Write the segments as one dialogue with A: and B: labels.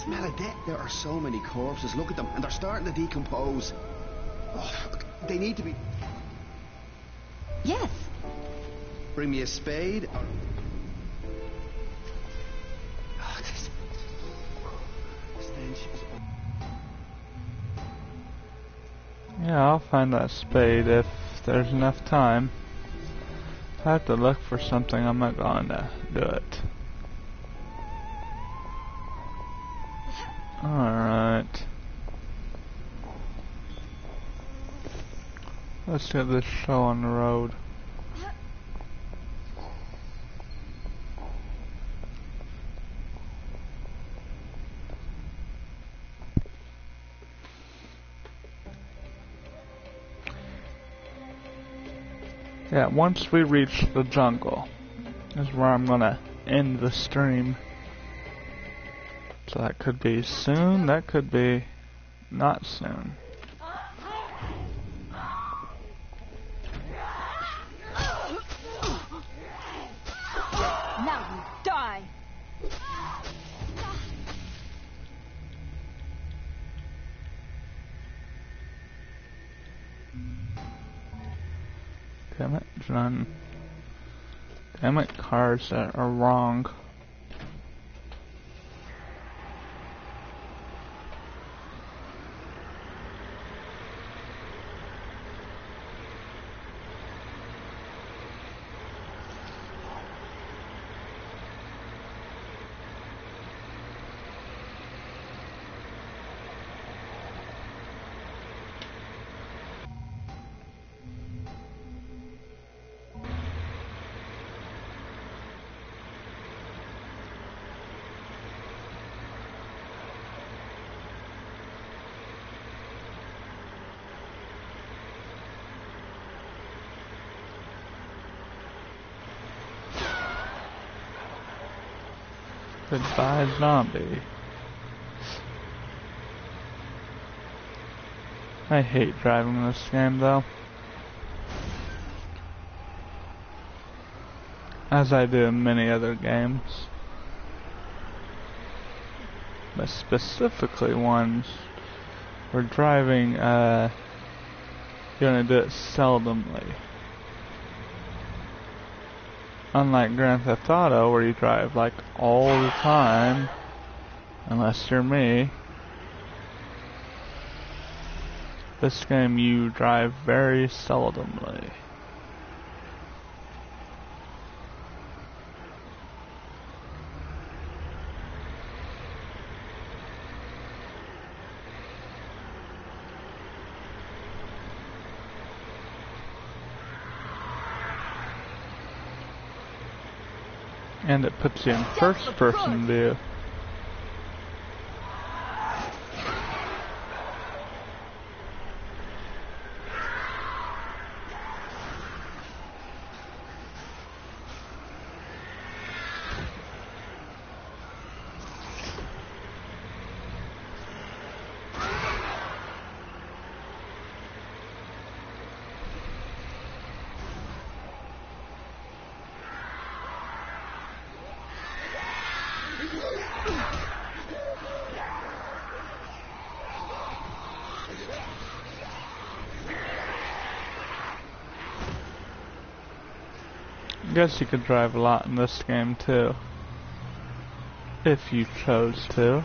A: smell of death. There are so many corpses. Look at them, and they're starting to decompose. Oh, look, they need to be...
B: Yes.
A: Bring me a spade. Or... Oh, this stench is...
C: Yeah, I'll find that spade if there's enough time. If I have to look for something, I'm not going to do it. Alright. Let's get this show on the road. Yeah, once we reach the jungle is where I'm gonna end the stream. So that could be soon, that could be not soon.
B: Now you die.
C: Damn it, John. Damn it, cars that are wrong. Goodbye, zombie. I hate driving this game though. As I do in many other games. But specifically ones where driving, you're gonna do it seldomly. Unlike Grand Theft Auto, where you drive like all the time, unless you're me. This game you drive very seldomly. And it puts you in first-person view. I guess you could drive a lot in this game too, if you chose to.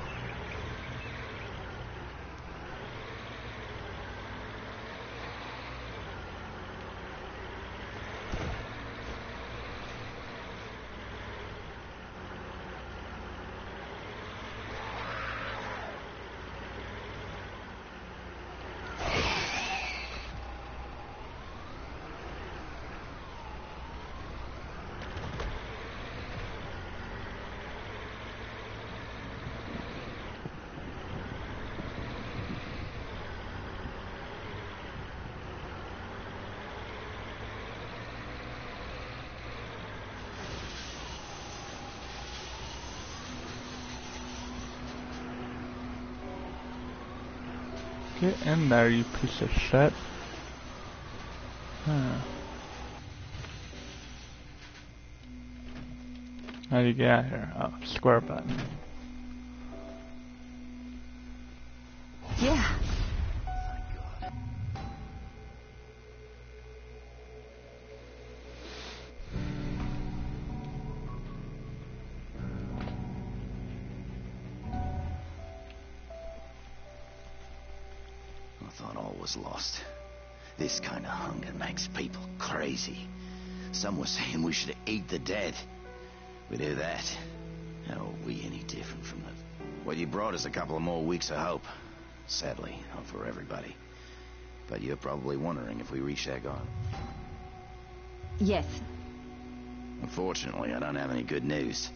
C: Get in there, you piece of shit. Huh. How do you get out here? Oh, square button.
B: I thought all was lost. This kind of hunger makes people crazy. Some were saying we should eat the dead. We do that. How are we any different from them? Well, you brought us a couple of more weeks of hope. Sadly, not for everybody. But you're probably wondering if we reach Agon.
D: Yes.
B: Unfortunately, I don't have any good news.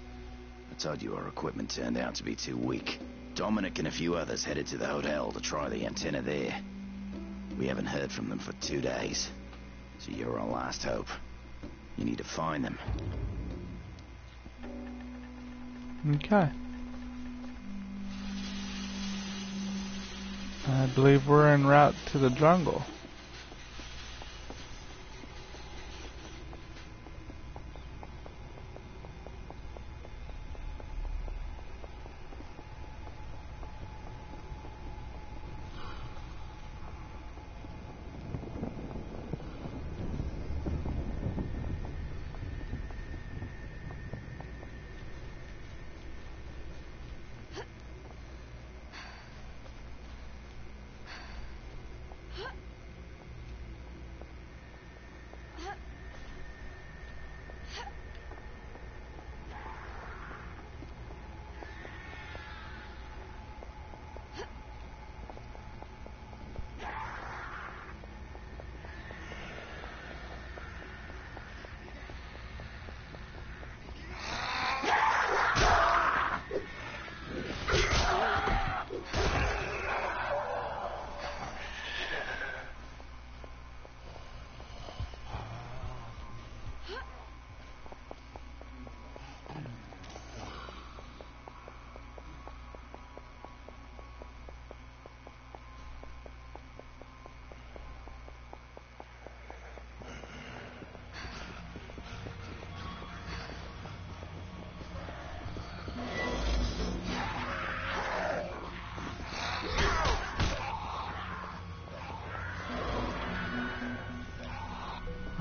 B: I told you our equipment turned out to be too weak. Dominic and a few others headed to the hotel to try the antenna there. We haven't heard from them for 2 days. So you're our last hope. You need to find them.
C: Okay. I believe we're en route to the jungle.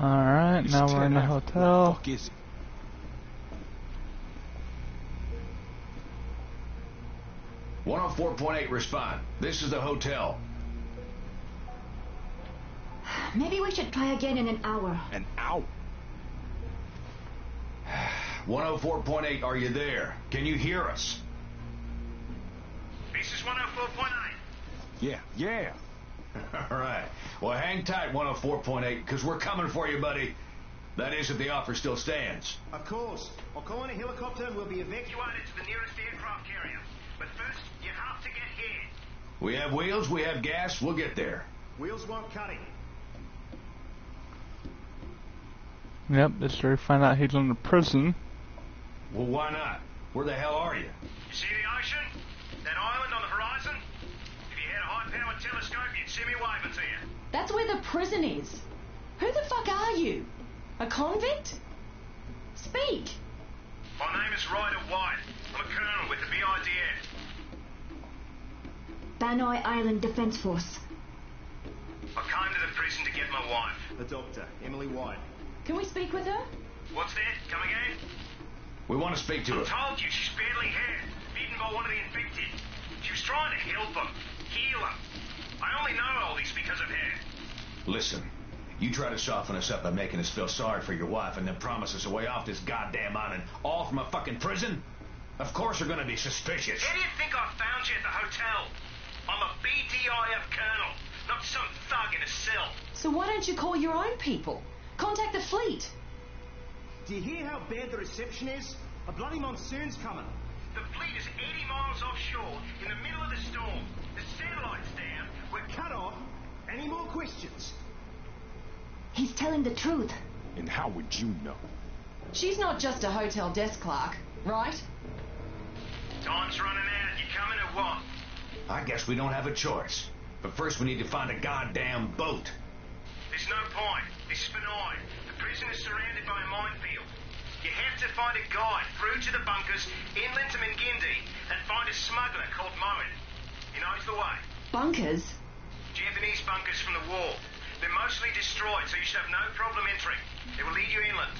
C: Alright, now we're in the hotel.
E: Fuck is it?
F: .8 respond. This is the hotel.
D: Maybe we should try again in an hour.
E: An hour?
F: 104.8, are you there? Can you hear us?
G: This is 104.8.
E: Yeah.
F: All right. Well, hang tight, 104.8, because we're coming for you, buddy. That is, if the offer still stands.
G: Of course. I'll call in a helicopter and we'll be evacuated to the nearest aircraft carrier. But first, you have to get here.
F: We have wheels, we have gas, we'll get there.
G: Wheels won't cut it.
C: Yep, this is where we find out he's in the prison.
F: Well, why not? Where the hell are you?
G: You see the ocean? That island on the horizon? If you had a high-powered telescope, you'd see me waving to you.
H: That's where the prison is. Who the fuck are you? A convict? Speak.
G: My name is Ryder White. I'm a colonel with the BIDF.
D: Banoi Island Defense Force.
G: I came to the prison to get my wife. The doctor, Emily White.
H: Can we speak with her?
G: What's that? Come again?
F: We want to speak to
G: I
F: her.
G: told you she's badly hurt, bitten by one of the infected. She was trying to help them, heal them. I only know all this because of her.
F: Listen, you try to soften us up by making us feel sorry for your wife and then promise us a way off this goddamn island, all from a fucking prison? Of course we're gonna be suspicious.
G: How do you think I found you at the hotel? I'm a BDIF colonel, not some thug in a cell.
H: So why don't you call your own people? Contact the fleet.
G: Do you hear how bad the reception is? A bloody monsoon's coming. The fleet is 80 miles offshore in the middle of the storm. The satellite's down. We're cut off. Any more questions?
D: He's telling the truth.
E: And how would you know?
H: She's not just a hotel desk clerk, right?
G: Time's running out. You coming or what?
F: I guess we don't have a choice. But first we need to find a goddamn boat.
G: There's no point. This is benign. The prison is surrounded by a minefield. You have to find a guide through to the bunkers inland to Mingindi and find a smuggler called Moen. He knows the way.
H: Bunkers?
G: Japanese bunkers from the war. They're mostly destroyed, so you should have no problem entering. They will lead you inland.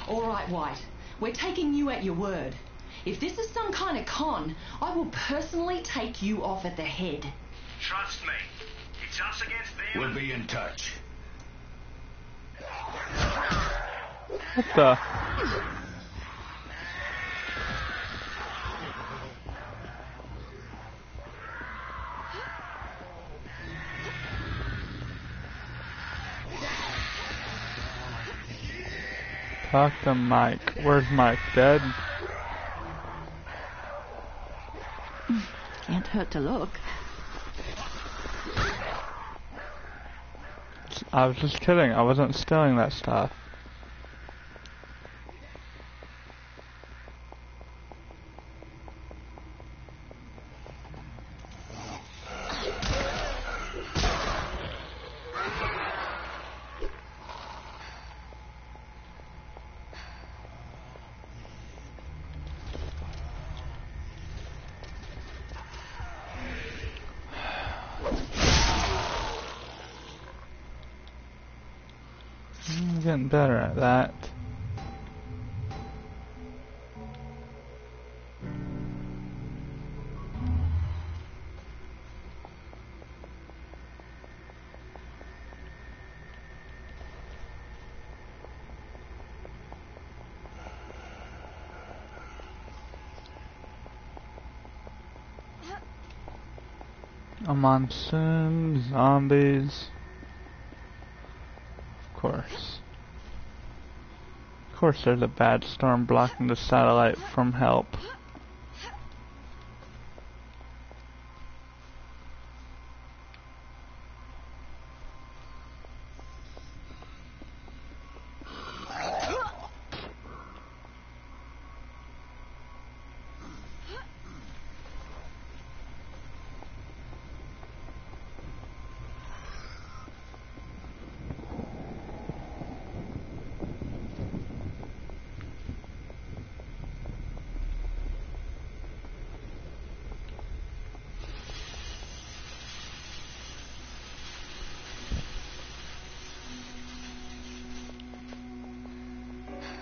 H: All right, White. We're taking you at your word. If this is some kind of con, I will personally take you off at the head.
G: Trust me. You It's us against them.
F: We'll be in touch.
C: What the? Talk to Mike. Where's Mike? Dead?
D: Can't hurt to look.
C: I was just kidding. I wasn't stealing that stuff. I'm getting better at that. A monsoon, zombies. Of course there's a bad storm blocking the satellite from help.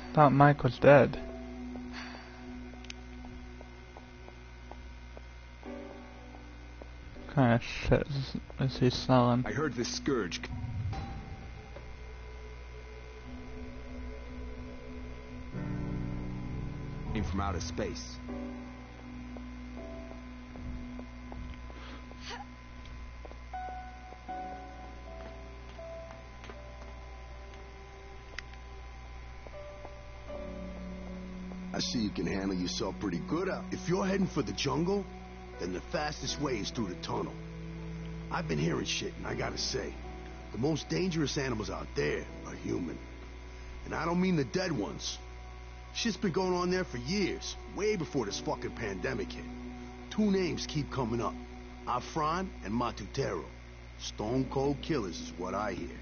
C: I thought Mike was dead. What kind of shit is he selling?
E: I heard this scourge. Came from outer space.
A: I see you can handle yourself pretty good out. If you're heading for the jungle, then the fastest way is through the tunnel. I've been hearing shit, and I gotta say, the most dangerous animals out there are human. And I don't mean the dead ones. Shit's been going on there for years, way before this fucking pandemic hit. Two names keep coming up, Afran and Matutero. Stone cold killers is what I hear.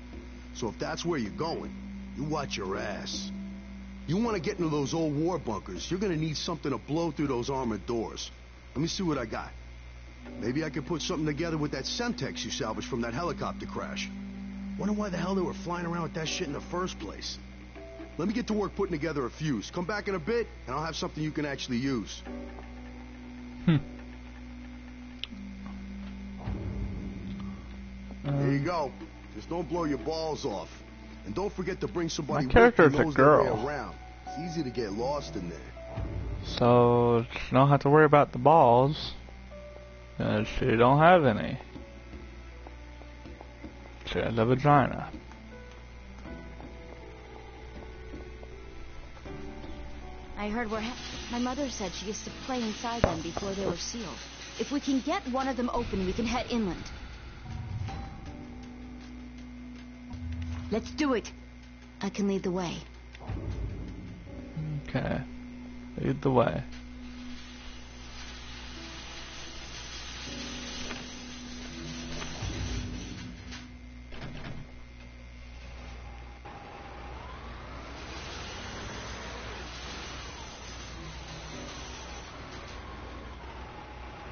A: So if that's where you're going, you watch your ass. You want to get into those old war bunkers, you're gonna need something to blow through those armored doors. Let me see what I got. Maybe I could put something together with that Semtex you salvaged from that helicopter crash. Wonder why the hell they were flying around with that shit in the first place. Let me get to work putting together a fuse. Come back in a bit, and I'll have something you can actually use. There you go. Just don't blow your balls off. And don't forget to bring somebody
C: My character's
A: with you
C: a
A: who knows their way
C: girl.
A: around. It's easy to get lost in there.
C: So she don't have to worry about the balls. She don't have any. She has a vagina.
I: I heard my mother said she used to play inside them before they were sealed. If we can get one of them open, we can head inland.
D: Let's do it.
I: I can lead the way.
C: Okay. Lead the way.